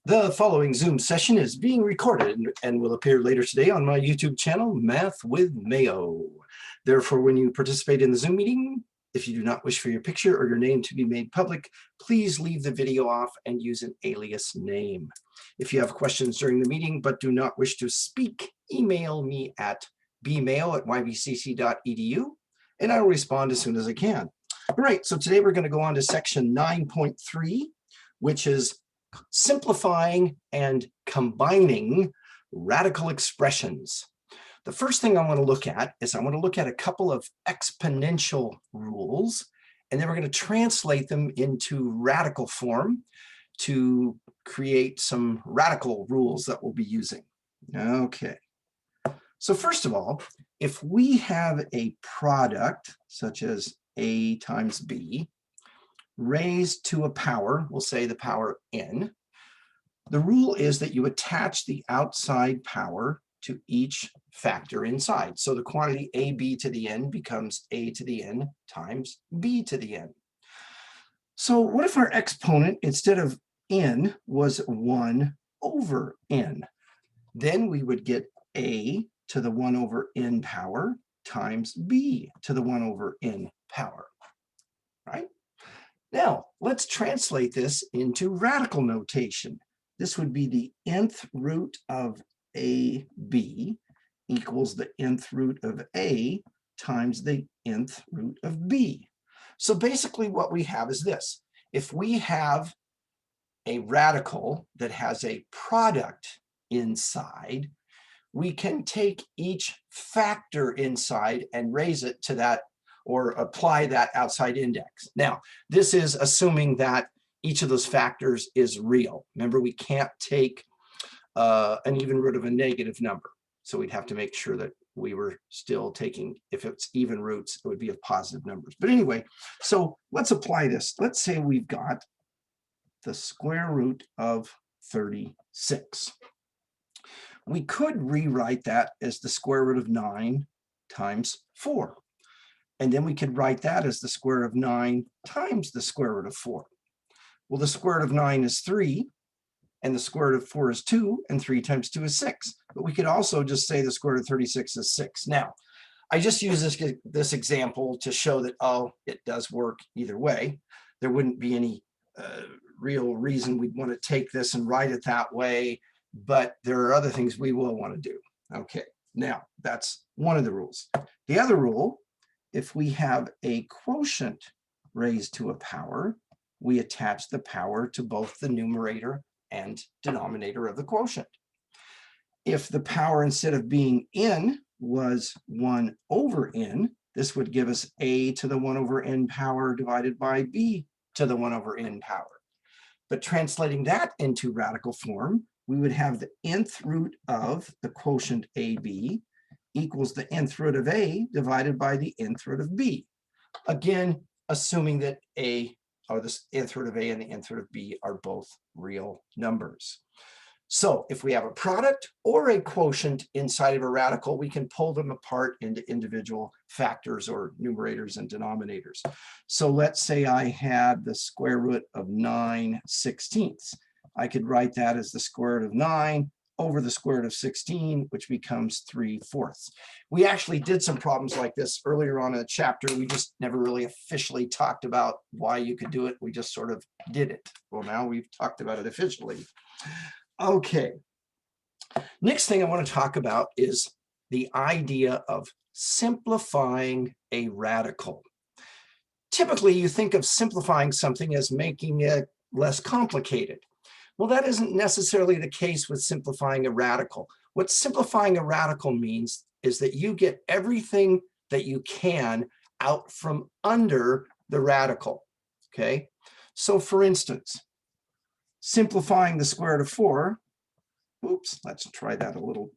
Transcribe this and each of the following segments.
The following Zoom session is being recorded and will appear later today on my YouTube channel, Math with Mayo. Therefore, when you participate in the Zoom meeting, if you do not wish for your picture or your name to be made public, please leave the video off and use an alias name. If you have questions during the meeting but do not wish to speak, email me at bmail@ybcc.edu and I will respond as soon as I can. All right, so today we're going to go on to section 9.3, which is simplifying and combining radical expressions. The first thing I want to look at is I want to look at a couple of exponential rules, and then we're going to translate them into radical form to create some radical rules that we'll be using. Okay. So first of all, if we have a product such as A times B, raised to a power, we'll say the power n. The rule is that you attach the outside power to each factor inside. So the quantity ab to the n becomes a to the n times b to the n. So what if our exponent, instead of n, was 1 over n? Then we would get a to the 1 over n power times b to the 1 over n power, right? Now, let's translate this into radical notation. This would be the nth root of AB equals the nth root of A times the nth root of B. So basically what we have is this. If we have a radical that has a product inside, we can take each factor inside and raise it to that or apply that outside index. Now, this is assuming that each of those factors is real. Remember, we can't take an even root of a negative number. So we'd have to make sure that we were still taking, if it's even roots, it would be of positive numbers. But anyway, so let's apply this. Let's say we've got the square root of 36. We could rewrite that as the square root of 9 times 4. And then we could write that as the square root of 9 times the square root of 4. Well, the square root of 9 is 3, and the square root of 4 is 2, and 3 times 2 is 6. But we could also just say the square root of 36 is 6. Now, I just use this example to show that, oh, it does work either way. There wouldn't be any real reason we'd want to take this and write it that way, but there are other things we will want to do. Okay, now that's one of the rules. The other rule, if we have a quotient raised to a power, we attach the power to both the numerator and denominator of the quotient. If the power, instead of being n, was 1 over n, this would give us a to the 1 over n power divided by b to the 1 over n power. But translating that into radical form, we would have the nth root of the quotient ab equals the nth root of a divided by the nth root of b. Again, assuming that a, or the nth root of a and the nth root of b are both real numbers. So if we have a product or a quotient inside of a radical, we can pull them apart into individual factors or numerators and denominators. So let's say I had the square root of 9/16. I could write that as the square root of 9 over the square root of 16, which becomes 3/4. We actually did some problems like this earlier on in the chapter. We just never really officially talked about why you could do it. We just sort of did it. Well, now we've talked about it officially. Okay. Next thing I want to talk about is the idea of simplifying a radical. Typically, you think of simplifying something as making it less complicated. Well, that isn't necessarily the case with simplifying a radical. What simplifying a radical means is that you get everything that you can out from under the radical, okay? So for instance, simplifying the square root of 4, oops, let's try that a little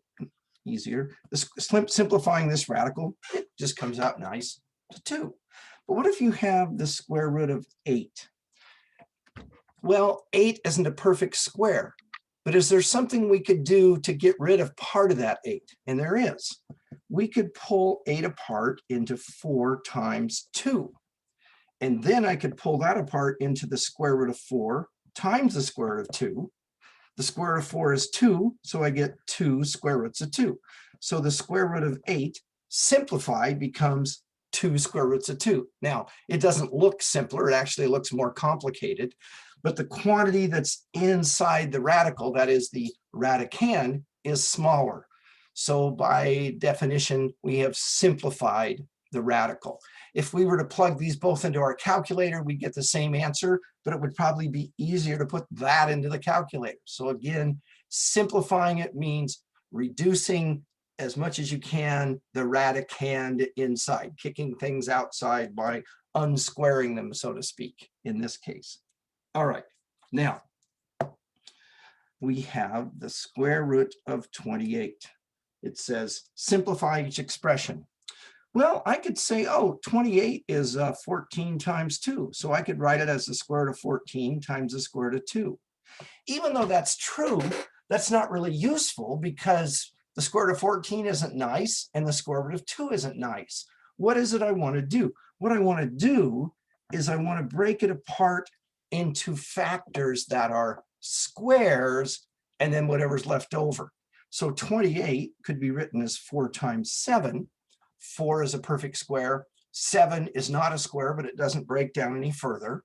easier. Simplifying this radical, it just comes out nice to 2. But what if you have the square root of 8? Well, 8 isn't a perfect square, but is there something we could do to get rid of part of that 8? And there is. We could pull 8 apart into 4 times 2. And then I could pull that apart into the square root of 4 times the square root of 2. The square root of 4 is 2, so I get 2 square roots of 2. So the square root of 8 simplified becomes 2 square roots of 2. Now, it doesn't look simpler, it actually looks more complicated, but the quantity that's inside the radical, that is the radicand, is smaller. So by definition, we have simplified the radical. If we were to plug these both into our calculator, we'd get the same answer, but it would probably be easier to put that into the calculator. So again, simplifying it means reducing as much as you can the radicand inside, kicking things outside by unsquaring them, so to speak, in this case. All right, now we have the square root of 28. It says simplify each expression. Well, I could say, oh, 28 is 14 times 2. So I could write it as the square root of 14 times the square root of 2. Even though that's true, that's not really useful because the square root of 14 isn't nice and the square root of 2 isn't nice. What is it I want to do? What I want to do is I want to break it apart into factors that are squares and then whatever's left over. So 28 could be written as 4 times 7. 4 is a perfect square. 7 is not a square, but it doesn't break down any further.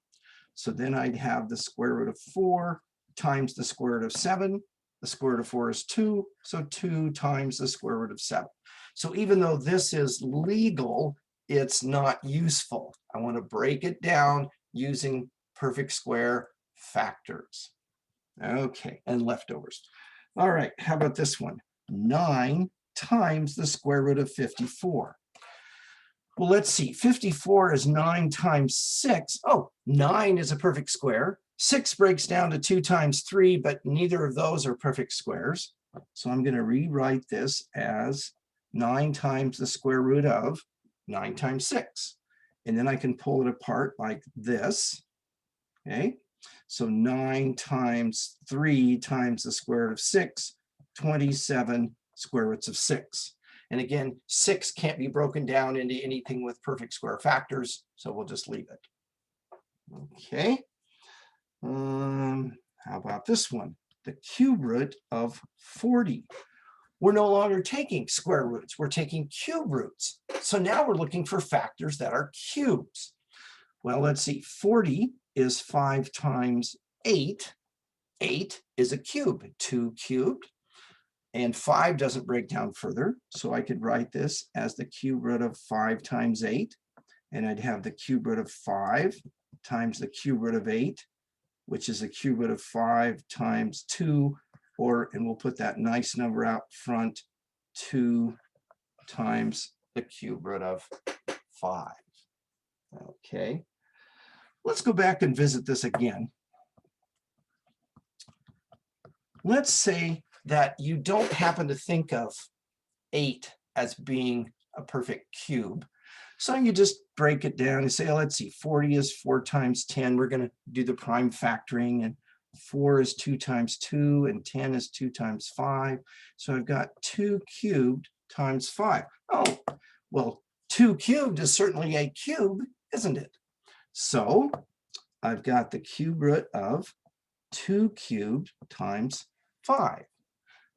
So then I'd have the square root of 4 times the square root of 7. The square root of 4 is 2, so 2 times the square root of 7. So even though this is legal, it's not useful. I want to break it down using perfect square factors. Okay, and leftovers. All right, how about this one? 9 times the square root of 54. Well, let's see, 54 is 9 times 6. Oh, 9 is a perfect square. 6 breaks down to 2 times 3, but neither of those are perfect squares. So I'm going to rewrite this as 9 times the square root of 9 times 6. And then I can pull it apart like this. Okay, so 9 times 3 times the square root of 6, 27 square roots of 6. And again, 6 can't be broken down into anything with perfect square factors, so we'll just leave it. Okay. How about this one? The cube root of 40. We're no longer taking square roots, we're taking cube roots. So now we're looking for factors that are cubes. Well, let's see, 40 is 5 times 8. 8 is a cube, 2 cubed. And 5 doesn't break down further, so I could write this as the cube root of 5 times 8. And I'd have the cube root of 5 times the cube root of 8, which is the cube root of 5 times 2, and we'll put that nice number out front, 2 times the cube root of 5. Okay, let's go back and visit this again. Let's say that you don't happen to think of 8 as being a perfect cube. So you just break it down and say, oh, let's see, 40 is 4 times 10. We're going to do the prime factoring, and 4 is 2 times 2, and 10 is 2 times 5. So I've got 2 cubed times 5. Oh, well, 2 cubed is certainly a cube, isn't it? So I've got the cube root of 2 cubed times 5,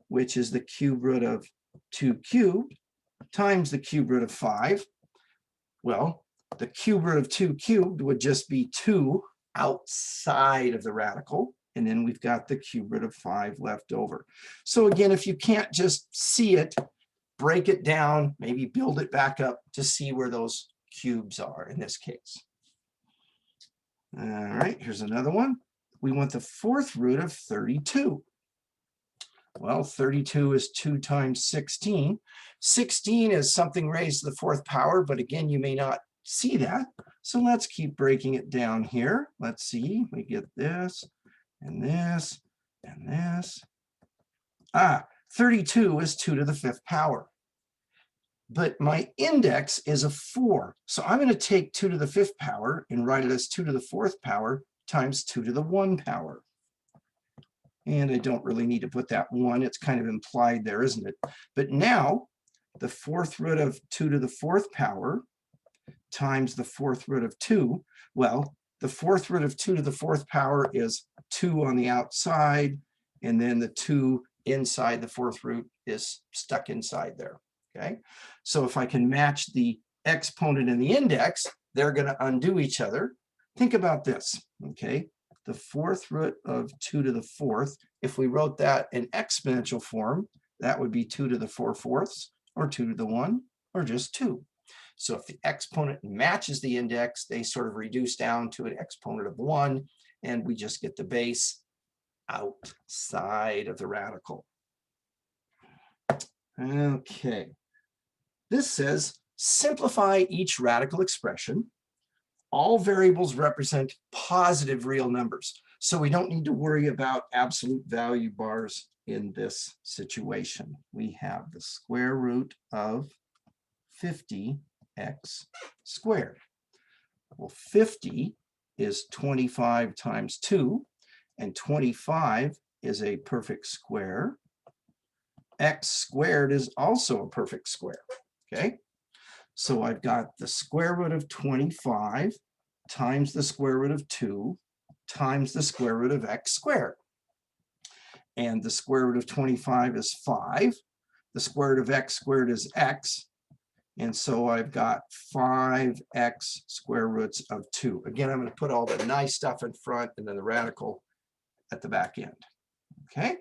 which is the cube root of 2 cubed times the cube root of 5. Well, the cube root of 2 cubed would just be 2 outside of the radical, and then we've got the cube root of 5 left over. So again, if you can't just see it, break it down, maybe build it back up to see where those cubes are in this case. All right, here's another one. We want the 4th root of 32. Well, 32 is 2 times 16. 16 is something raised to the 4th power, but again, you may not see that. So let's keep breaking it down here. Let's see, we get this, and this, and this. 32 is 2 to the 5th power. But my index is a 4. So I'm going to take 2 to the 5th power and write it as 2 to the 4th power times 2 to the 1 power. And I don't really need to put that 1. It's kind of implied there, isn't it? But now, the 4th root of 2 to the 4th power times the 4th root of 2. Well, the 4th root of 2 to the 4th power is 2 on the outside, and then the 2 inside the fourth root is stuck inside there, okay? So if I can match the exponent and the index, they're going to undo each other. Think about this, okay? The fourth root of 2 to the fourth, if we wrote that in exponential form, that would be 2 to the 4/4, or 2 to the 1, or just 2. So if the exponent matches the index, they sort of reduce down to an exponent of 1, and we just get the base outside of the radical. Okay. This says, simplify each radical expression. All variables represent positive real numbers, so we don't need to worry about absolute value bars in this situation. We have the square root of 50x squared. Well, 50 is 25 times 2, and 25 is a perfect square. X squared is also a perfect square, okay? So I've got the square root of 25 times the square root of 2 times the square root of x squared. And the square root of 25 is 5. The square root of x squared is x. And so I've got 5x square roots of 2. Again, I'm going to put all the nice stuff in front and then the radical at the back end. Okay?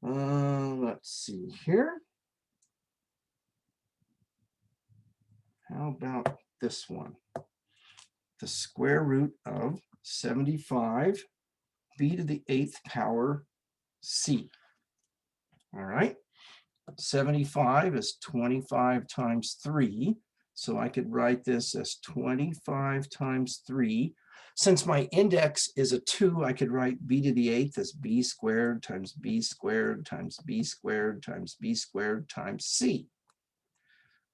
Let's see here. How about this one? The square root of 75 b to the 8th power c. All right. 75 is 25 times 3. So I could write this as 25 times 3. Since my index is a 2, I could write b to the 8th as b squared times b squared times b squared times b squared times c.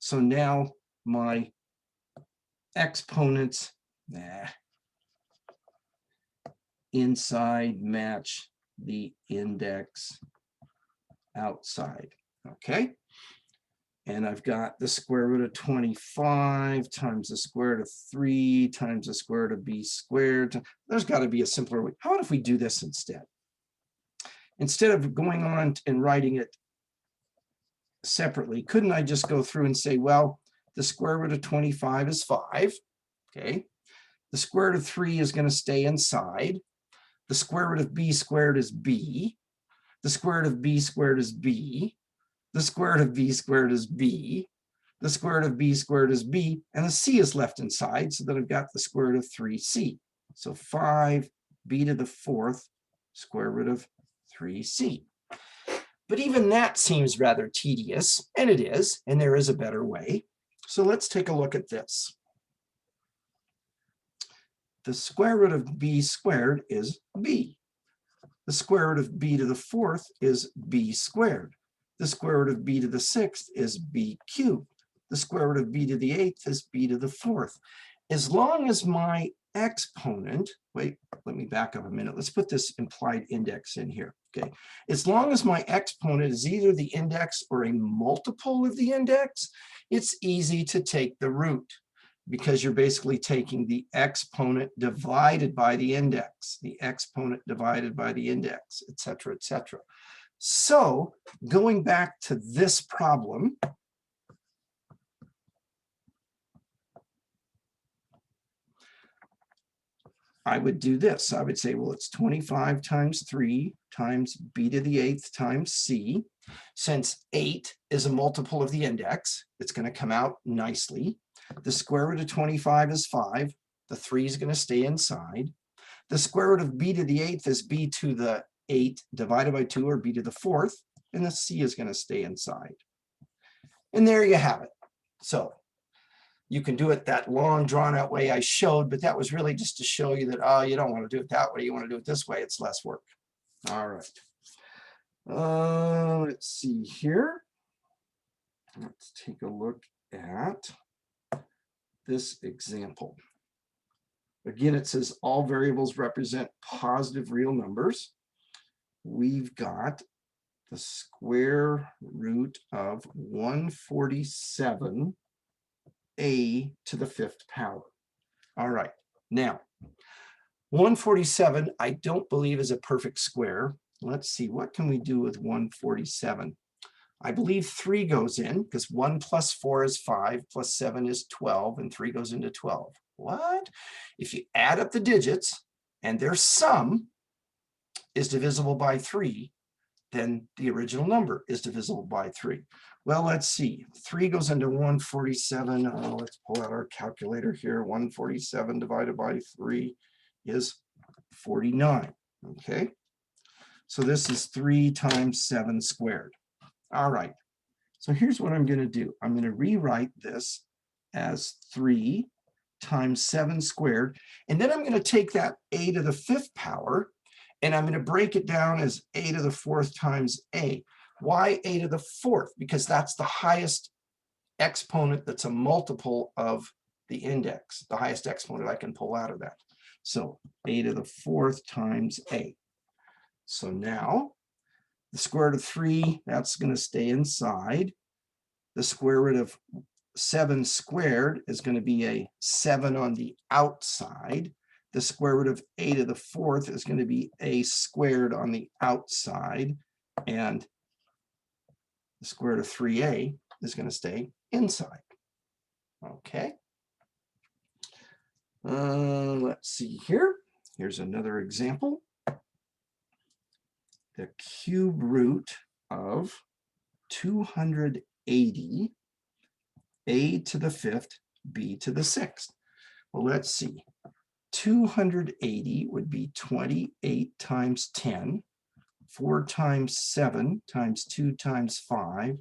So now my exponents inside match the index outside, okay? And I've got the square root of 25 times the square root of 3 times the square root of b squared. There's got to be a simpler way. How about if we do this instead? Instead of going on and writing it separately, couldn't I just go through and say, well, the square root of 25 is 5, okay? The square root of 3 is going to stay inside. The square root of b squared is b. The square root of b squared is b. The square root of b squared is b. The square root of b squared is b. And the c is left inside, so that I've got the square root of 3c. So 5b to the 4th square root of 3c. But even that seems rather tedious, and it is, and there is a better way. So let's take a look at this. The square root of b squared is b. The square root of b to the 4th is b squared. The square root of b to the 6th is b cubed. The square root of b to the 8th is b to the 4th. As long as my exponent, wait, let me back up a minute. Let's put this implied index in here, okay? As long as my exponent is either the index or a multiple of the index, it's easy to take the root, because you're basically taking the exponent divided by the index, the exponent divided by the index, et cetera, et cetera. So going back to this problem, I would do this. I would say, well, it's 25 times 3 times b to the 8th times c. Since 8 is a multiple of the index, it's going to come out nicely. The square root of 25 is 5. The 3 is going to stay inside. The square root of b to the 8th is b to the 8 divided by 2, or b to the 4th, and the c is going to stay inside. And there you have it. So you can do it that long, drawn-out way I showed, but that was really just to show you that, oh, you don't want to do it that way. You want to do it this way. It's less work. All right. Let's see here. Let's take a look at this example. Again, it says all variables represent positive real numbers. We've got the square root of 147 a to the 5th power. All right, now 147, I don't believe is a perfect square. Let's see, what can we do with 147? I believe 3 goes in because 1 plus 4 is 5, plus 7 is 12, and 3 goes into 12. What? If you add up the digits and their sum is divisible by 3, then the original number is divisible by 3. Well, let's see. 3 goes into 147. Let's pull out our calculator here. 147 divided by 3 is 49. Okay. So this is 3 times 7 squared. All right. So here's what I'm going to do. I'm going to rewrite this as 3 times 7 squared. And then I'm going to take that a to the 5th power, and I'm going to break it down as a to the 4th times a. Why a to the 4th? Because that's the highest exponent that's a multiple of the index, the highest exponent I can pull out of that. So a to the 4th times a. So now the square root of 3, that's going to stay inside. The square root of 7 squared is going to be a 7 on the outside. The square root of a to the 4th is going to be a squared on the outside. And the square root of 3a is going to stay inside. Okay. Let's see here. Here's another example. The cube root of 280, a to the 5th, b to the 6th. Well, let's see. 280 would be 28 times 10, 4 times 7 times 2 times 5,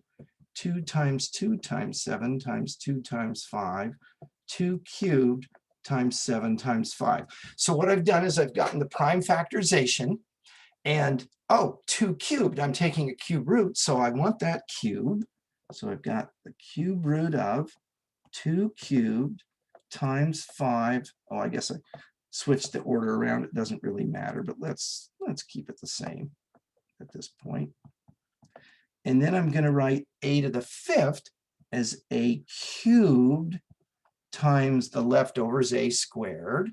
2 times 2 times 7 times 2 times 5, 2 cubed times 7 times 5. So what I've done is I've gotten the prime factorization, and oh, 2 cubed, I'm taking a cube root, so I want that cube. So I've got the cube root of 2 cubed times 5. Oh, I guess I switched the order around. It doesn't really matter, but let's keep it the same at this point. And then I'm going to write a to the 5th as a cubed times the leftovers a squared.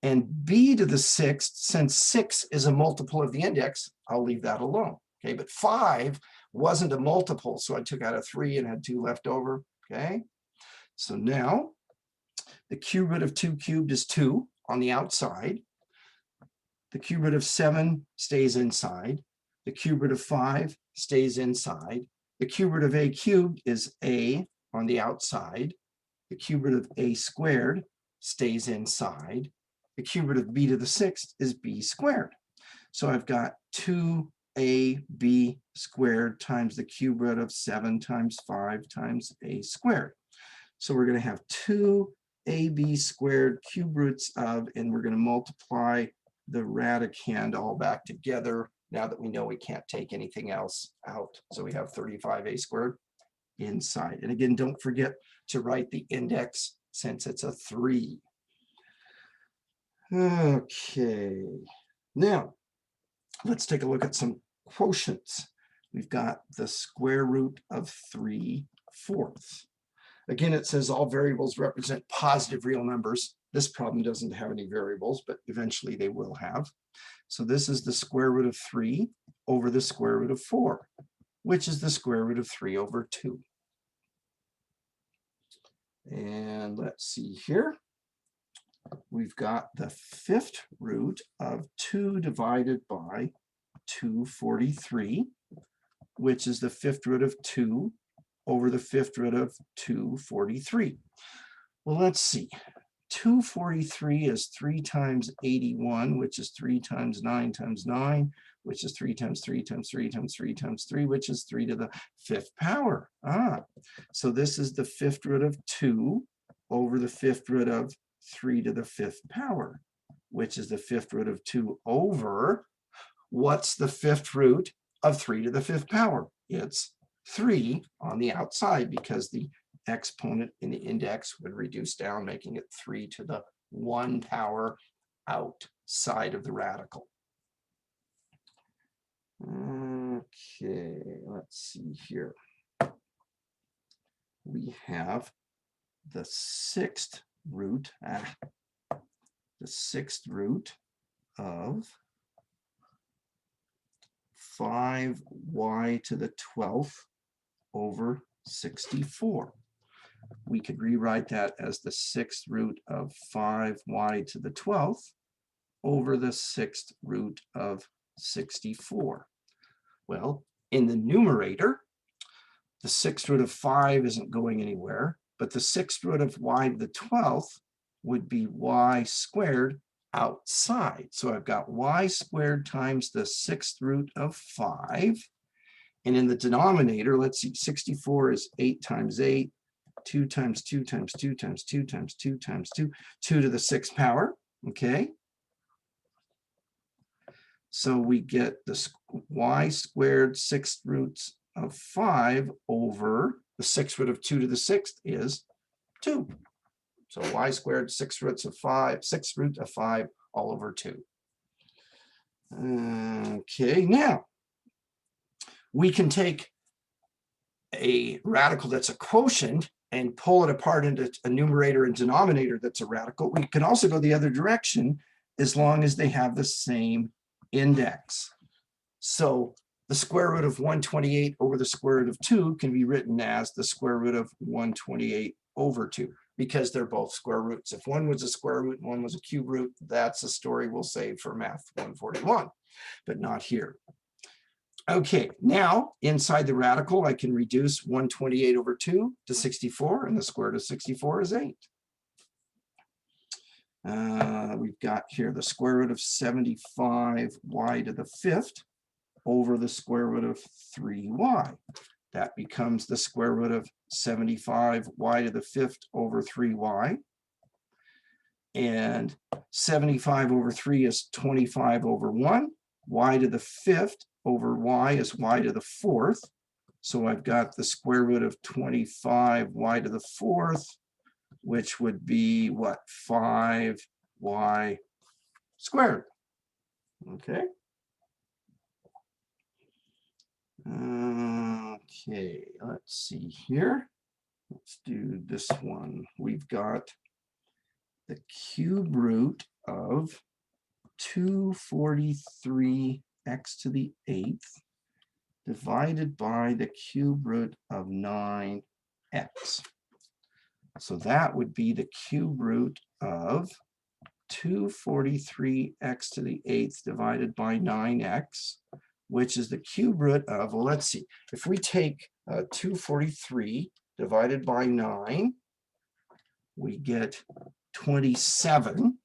And b to the 6th, since 6 is a multiple of the index, I'll leave that alone. Okay, but 5 wasn't a multiple, so I took out a 3 and had 2 left over. Okay, so now the cube root of 2 cubed is 2 on the outside. The cube root of 7 stays inside. The cube root of 5 stays inside. The cube root of a cubed is a on the outside. The cube root of a squared stays inside. The cube root of b to the 6th is b squared. So I've got 2ab squared times the cube root of 7 times 5 times a squared. So we're going to have 2ab squared cube roots of, and we're going to multiply the radicand all back together now that we know we can't take anything else out. So we have 35a squared inside. And again, don't forget to write the index since it's a 3. Okay, now let's take a look at some quotients. We've got the square root of 3/4. Again, it says all variables represent positive real numbers. This problem doesn't have any variables, but eventually they will have. So this is the square root of 3 over the square root of 4, which is the square root of 3 over 2. And let's see here. We've got the 5th root of 2 divided by 243, which is the 5th root of 2 over the 5th root of 243. Well, let's see. 243 is 3 times 81, which is 3 times 9 times 9, which is 3 times 3 times 3 times 3 times 3, which is 3 to the 5th power. So this is the 5th root of 2 over the 5th root of 3 to the 5th power, which is the 5th root of 2 over, what's the 5th root of 3 to the 5th power? It's 3 on the outside because the exponent in the index would reduce down, making it 3 to the 1 power outside of the radical. Okay, let's see here. We have the 6th root. the 6th root of 5y to the 12th over 64. We could rewrite that as the 6th root of 5y to the 12th over the 6th root of 64. Well, in the numerator, the 6th root of 5 isn't going anywhere, but the 6th root of y to the 12th would be y squared outside. So I've got y squared times the 6th root of 5. And in the denominator, let's see, 64 is 8 times 8, 2 times 2 times 2 times 2 times 2 times 2, 2 to the 6th power, okay? So we get the y squared 6th roots of 5 over the 6th root of 2 to the 6th is 2. So y squared 6 roots of 5, 6th root of 5 all over 2. Okay, now we can take a radical that's a quotient and pull it apart into a numerator and denominator that's a radical. We can also go the other direction as long as they have the same index. So the square root of 128 over the square root of 2 can be written as the square root of 128 over 2 because they're both square roots. If one was a square root and one was a cube root, that's a story we'll save for Math 141, but not here. Okay, now inside the radical, I can reduce 128 over 2 to 64, and the square root of 64 is 8. We've got here the square root of 75 y to the 5th over the square root of 3y. That becomes the square root of 75 y to the 5th over 3y. And 75 over 3 is 25 over 1. Y to the 5th over y is y to the 4th. So I've got the square root of 25 y to the 4th, which would be what? 5y squared. Okay. Okay, let's see here. Let's do this one. We've got the cube root of 243x to the 8th divided by the cube root of 9x. So that would be the cube root of 243x to the 8th divided by 9x, which is the cube root of, well, let's see, if we take 243 divided by 9, we get 27,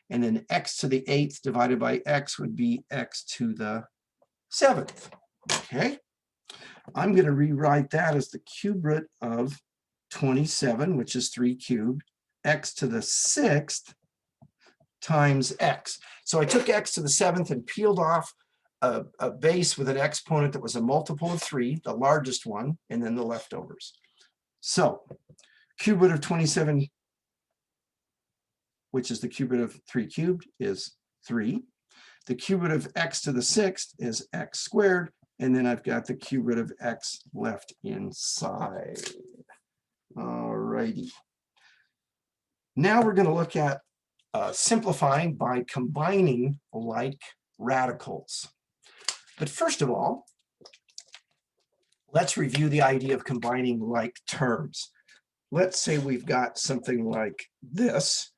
and then x to the 8th divided by x would be x to the 7th, okay? I'm going to rewrite that as the cube root of 27, which is 3 cubed, x to the 6th times x. So I took x to the 7th and peeled off a base with an exponent that was a multiple of 3, the largest one, and then the leftovers. So cube root of 27, which is the cube root of 3 cubed, is 3. The cube root of x to the 6th is x squared, and then I've got the cube root of x left inside. All righty. Now we're going to look at simplifying by combining like radicals. But first of all, let's review the idea of combining like terms. Let's say we've got something like this,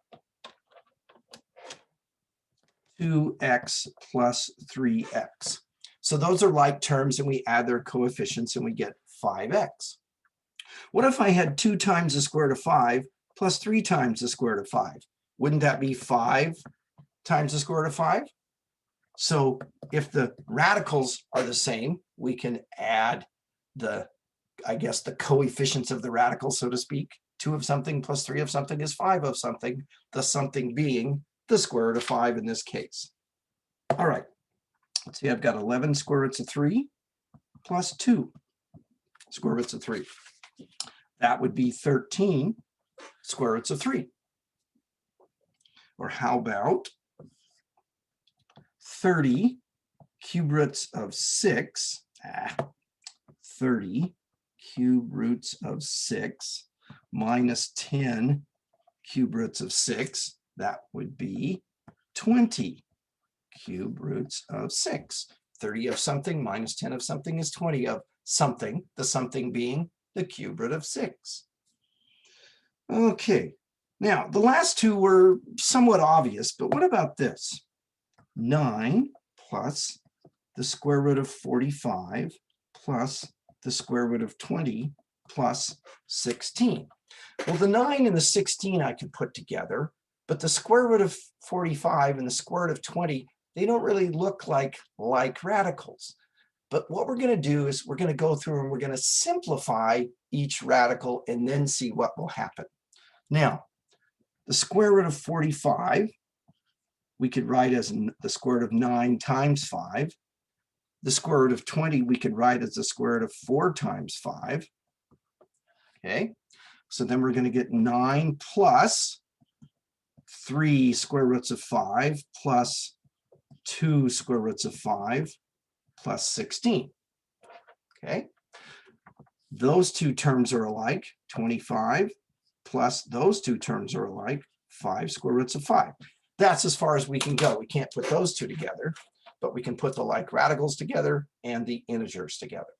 2x plus 3x. So those are like terms, and we add their coefficients, and we get 5x. What if I had 2 times the square root of 5 plus 3 times the square root of 5? Wouldn't that be 5 times the square root of 5? So if the radicals are the same, we can add the, I guess, the coefficients of the radical, so to speak. 2 of something plus 3 of something is 5 of something, the something being the square root of 5 in this case. All right, let's see, I've got 11 square roots of 3 plus 2 square roots of 3. That would be 13 square roots of 3. Or how about 30 cube roots of 6, 30 cube roots of 6 minus 10 cube roots of 6. that would be 20 cube roots of 6. 30 of something minus 10 of something is 20 of something, the something being the cube root of 6. Okay, now the last two were somewhat obvious, but what about this? 9 plus the square root of 45 plus the square root of 20 plus 16. Well, the 9 and the 16 I could put together, but the square root of 45 and the square root of 20, they don't really look like radicals. But what we're going to do is we're going to go through and we're going to simplify each radical and then see what will happen. Now, the square root of 45, we could write as the square root of 9 times 5. The square root of 20, we could write as the square root of 4 times 5. Okay, so then we're going to get 9 plus 3 square roots of 5 plus 2 square roots of 5 plus 16. Okay, those two terms are alike, 25, plus those two terms are alike, 5 square roots of 5. That's as far as we can go. We can't put those two together, but we can put the like radicals together and the integers together.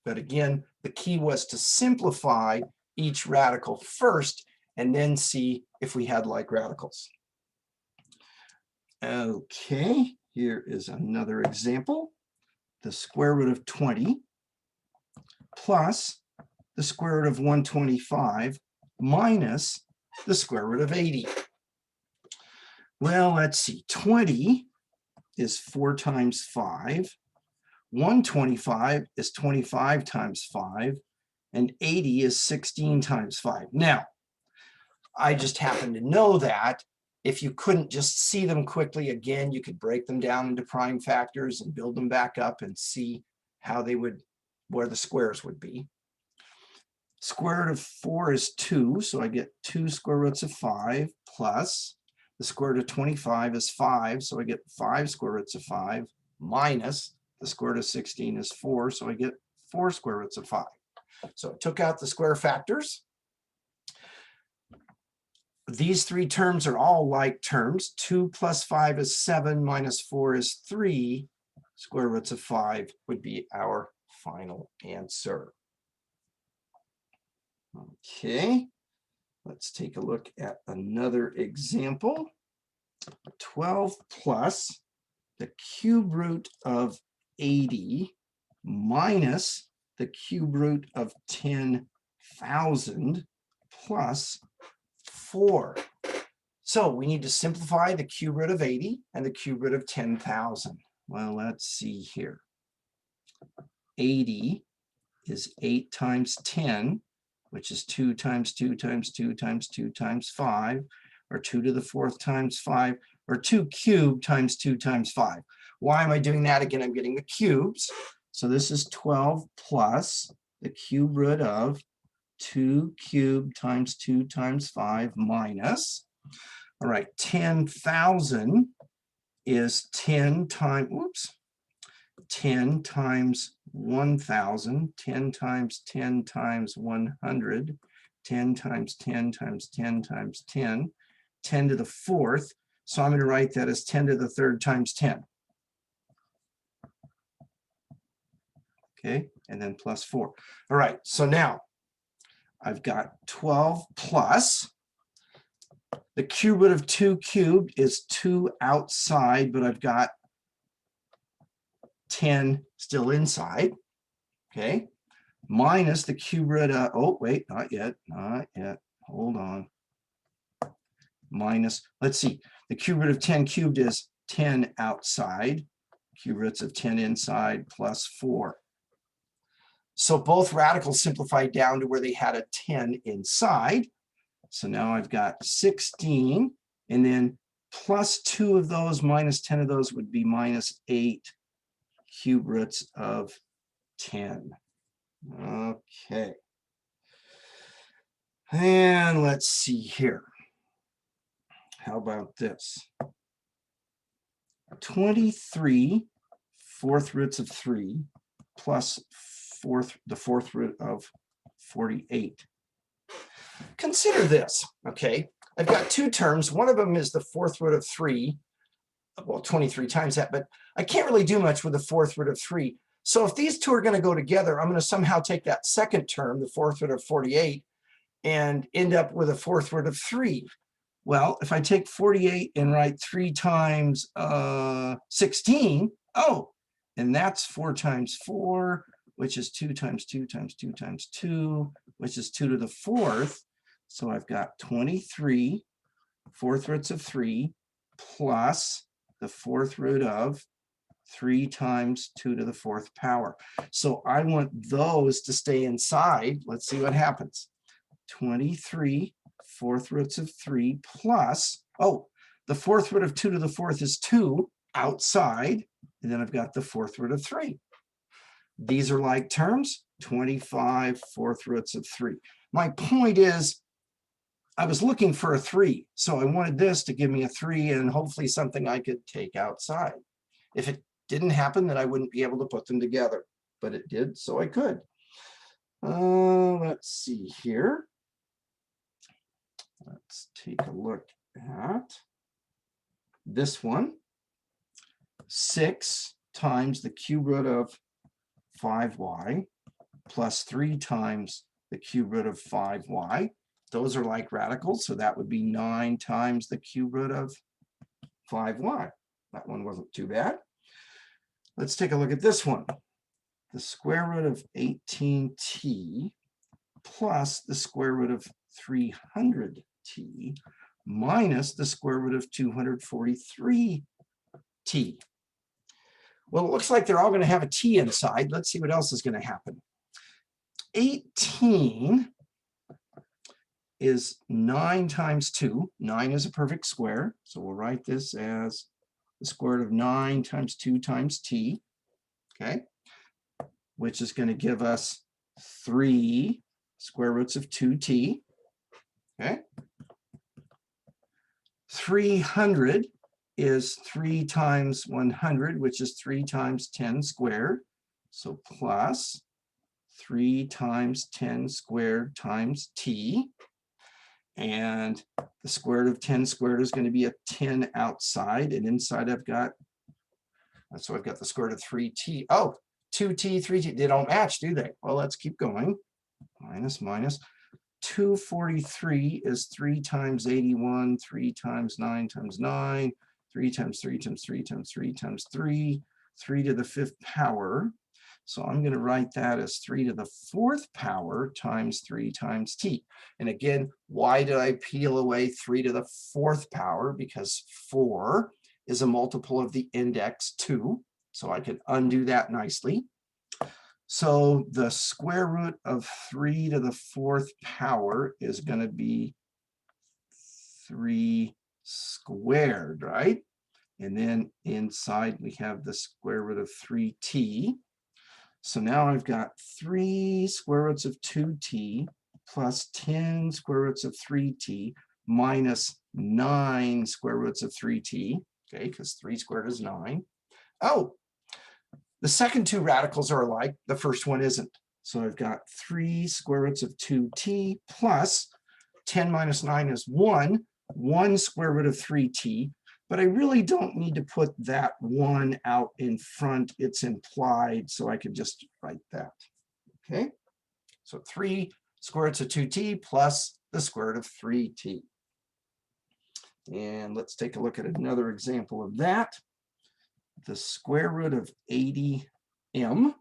But again, the key was to simplify each radical first and then see if we had like radicals. Okay, here is another example. The square root of 20 plus the square root of 125 minus the square root of 80. Well, let's see, 20 is 4 times 5, 125 is 25 times 5, and 80 is 16 times 5. Now, I just happen to know that if you couldn't just see them quickly, again, you could break them down into prime factors and build them back up and see how they would, where the squares would be. Square root of 4 is 2, so I get 2 square roots of 5 plus the square root of 25 is 5, so I get 5 square roots of 5 minus the square root of 16 is 4, so I get 4 square roots of 5. So I took out the square factors. These three terms are all like terms. 2 plus 5 is 7, minus 4 is 3. Square roots of 5 would be our final answer. Okay, let's take a look at another example. 12 plus the cube root of 80 minus the cube root of 10,000 plus 4. So we need to simplify the cube root of 80 and the cube root of 10,000. Well, let's see here. 80 is 8 times 10, which is 2 times 2 times 2 times 2 times 5, or 2 to the 4th times 5, or 2 cubed times 2 times 5. Why am I doing that? Again, I'm getting the cubes. So this is 12 plus the cube root of 2 cubed times 2 times 5 minus, all right, 10,000 is 10 times, 10 times 1,000, 10 times 10 times 100, 10 times 10 times 10 times 10, 10 to the 4th. So I'm going to write that as 10 to the 3rd times 10. Okay, and then plus 4. All right, so now I've got 12 plus the cube root of 2 cubed is 2 outside, but I've got 10 still inside. Okay, minus the cube root of, oh, wait, not yet, hold on. Minus, let's see, the cube root of 10 cubed is 10 outside, cube roots of 10 inside plus 4. So both radicals simplified down to where they had a 10 inside. So now I've got 16, and then plus 2 of those minus 10 of those would be minus 8 cube roots of 10. Okay. And let's see here. How about this? 23 fourth roots of 3 plus the fourth root of 48. Consider this, okay? I've got two terms. One of them is the fourth root of 3. Well, 23 times that, but I can't really do much with the fourth root of 3. So if these two are going to go together, I'm going to somehow take that second term, the fourth root of 48, and end up with a fourth root of 3. Well, if I take 48 and write 3 times 16, oh, and that's 4 times 4, which is 2 times 2 times 2 times 2, which is 2 to the 4th. So I've got 23 fourth roots of 3 plus the fourth root of 3 times 2 to the 4th power. So I want those to stay inside. Let's see what happens. 23 fourth roots of 3 plus, oh, the fourth root of 2 to the 4th is 2 outside, and then I've got the fourth root of 3. These are like terms, 25 fourth roots of 3. My point is, I was looking for a 3, so I wanted this to give me a 3 and hopefully something I could take outside. If it didn't happen, then I wouldn't be able to put them together, but it did, so I could. Let's see here. Let's take a look at this one. 6 times the cube root of 5y plus 3 times the cube root of 5y. Those are like radicals, so that would be 9 times the cube root of 5y. That one wasn't too bad. Let's take a look at this one. The square root of 18t plus the square root of 300t minus the square root of 243t. Well, it looks like they're all going to have a t inside. Let's see what else is going to happen. 18 is 9 times 2. 9 is a perfect square, so we'll write this as the square root of 9 times 2 times t, okay, which is going to give us 3 square roots of 2t, okay. 300 is 3 times 100, which is 3 times 10 squared, so plus 3 times 10 squared times t, and the square root of 10 squared is going to be a 10 outside, and inside I've got, so I've got the square root of 3t. Oh, 2t, 3t, they don't match, do they? Well, let's keep going. Minus, minus. 243 is 3 times 81, 3 times 9 times 9, 3 times 3 times 3 times 3 times 3, 3 to the 5th power. So I'm going to write that as 3 to the 4th power times 3 times t. And again, why did I peel away 3 to the 4th power? Because 4 is a multiple of the index 2. So I can undo that nicely. So the square root of 3 to the 4th power is going to be 3 squared, right? And then inside we have the square root of 3t. So now I've got 3 square roots of 2t plus 10 square roots of 3t minus 9 square roots of 3t, okay, because 3 squared is 9. Oh, the second two radicals are alike, the first one isn't. So I've got 3 square roots of 2t plus 10 minus 9 is 1 square root of 3t, but I really don't need to put that 1 out in front. It's implied, so I could just write that, okay? So 3 square roots of 2t plus the square root of 3t. And let's take a look at another example of that. The square root of 80m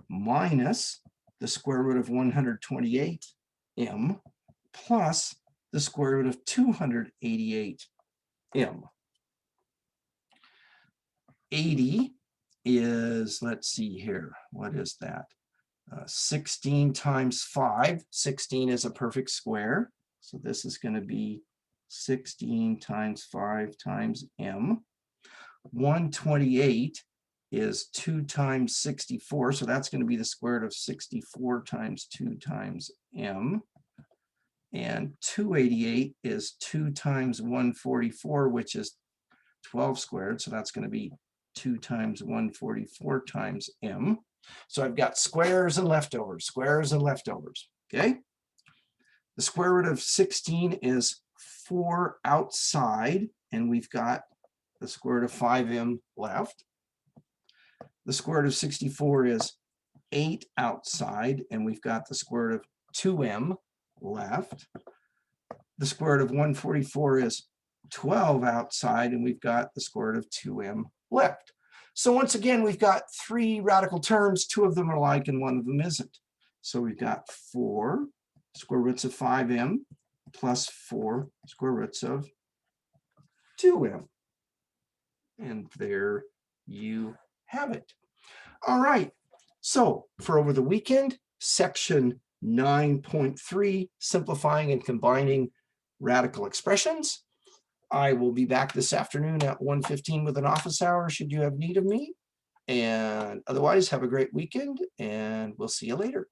minus the square root of 128m plus the square root of 288m. 80 is, let's see here, what is that? 16 times 5. 16 is a perfect square, so this is going to be 16 times 5 times m. 128 is 2 times 64, so that's going to be the square root of 64 times 2 times m. And 288 is 2 times 144, which is 12 squared, so that's going to be 2 times 144 times m. So I've got squares and leftovers, okay? The square root of 16 is 4 outside, and we've got the square root of 5m left. The square root of 64 is 8 outside, and we've got the square root of 2m left. The square root of 144 is 12 outside, and we've got the square root of 2m left. So once again, we've got 3 radical terms. 2 of them are alike and 1 of them isn't. So we've got 4 square roots of 5m plus 4 square roots of 2m. And there you have it. All right. So for over the weekend, section 9.3, simplifying and combining radical expressions. I will be back this afternoon at 1:15 with an office hour should you have need of me. And otherwise, have a great weekend, and we'll see you later.